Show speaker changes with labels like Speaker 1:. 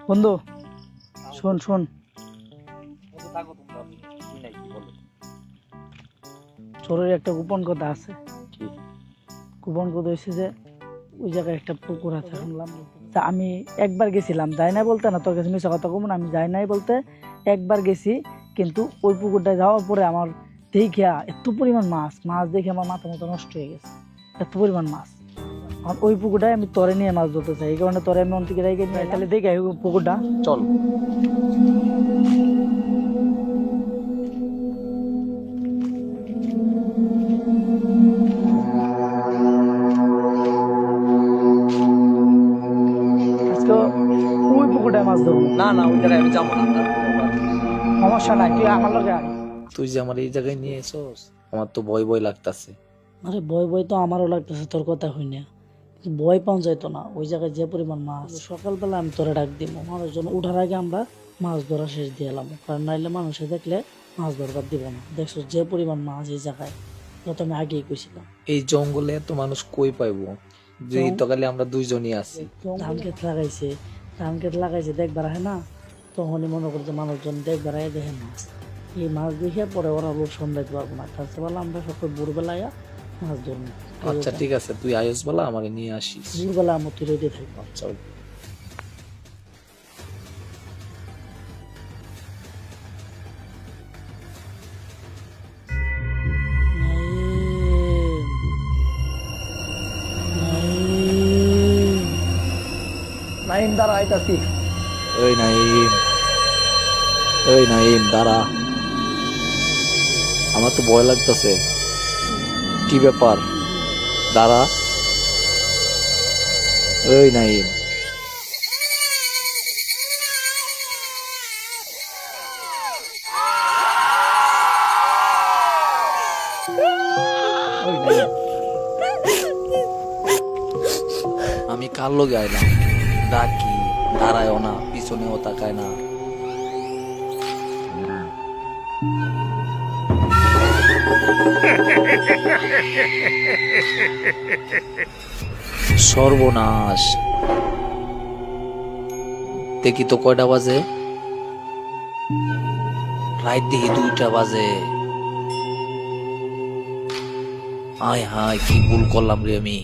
Speaker 1: বন্ধু শোন শোন, চোরের একটা গোপন কথা আছে। গোপন কথা হয়েছে যে ওই জায়গায় একটা পুকুর আছে শুনলাম। তা আমি একবার গেছিলাম, যাই নাই বলতে না, তোর কাছে মিশা কথা কমন, আমি যাই নাই বলতে একবার গেছি, কিন্তু ওই পুকুরটায় যাওয়ার পরে আমার দেখিয়া এত পরিমাণ মাছ মাছ দেখে আমার মাথা মতো নষ্ট হয়ে গেছে, এত পরিমাণ মাছ। আর ওই পুকুরটায় আমি তরে নিয়ে মাছ ধরতে চাই, এই কারণে তরে আমি অন্তিকে রেখে নিয়ে, তাহলে দেখে পুকুরটা
Speaker 2: চল।
Speaker 1: আজকে ওই পুকুরটায় মাছ ধরবো।
Speaker 2: না না, ওই জায়গায় আমি যাবো না।
Speaker 1: সমস্যা নাই, তুই আমার লগে আয়।
Speaker 2: তুই যে আমার এই জায়গায় নিয়ে এসোস, আমার তো ভয় ভয় লাগতাছে।
Speaker 1: আরে ভয় ভয় তো আমারও লাগতেছে তোর কথা হইনা, কিন্তু ভয় পাওয়া যাইতো না। ওই জায়গায় যে পরিমাণ মাছ, সকালবেলা আমি তোরে ডাক দিব, মানুষজন উঠার আগে আমরা মাছ ধরা শেষ দিয়ে এলাম, কারণ নাইলে মানুষে দেখলে মাছ ধরবার দিব না। দেখছো যে পরিমাণ মাছ এই জায়গায়, যত আমি আগেই কইছিলাম।
Speaker 2: এই জঙ্গলে তো মানুষ কই পাইবো, দুই তো খালি আমরা দুইজনই আছি।
Speaker 1: ধান ক্ষেত লাগাইছে দেখবার আহে না, তখনই মনে করছে মানুষজন দেখবার আগে দেখে মাছ। এই মাছ দেখে পরে ওরা লোক সন্ধ্যাইতে পারবো না, তার চেয়ে বললাম আমরা সকল ভোরবেলায় মাছ ধরবো।
Speaker 2: আচ্ছা ঠিক আছে, তুই আয়স বলা আমাকে নিয়ে আসিস।
Speaker 1: ভোরবেলা আমার তুই রেডি থাকবো।
Speaker 2: চল।
Speaker 1: নাইম দ্বারা আইতাছি।
Speaker 2: ওই নাইম, ওই নাইম দাঁড়া, আমার তো ভয় লাগতেছে। কি ব্যাপার? দাঁড়া। ওই নাইম, ওই নাইম, আমি কার লগে আইলাম? ডাকি, দাঁড়ায়ও না, পিছনেও তাকায় না। সর্বনাশ! দেখি তো কয়টা বাজে, রাত দেখি 2টা বাজে। আয় হায়, কি ভুল করলাম রে আমি।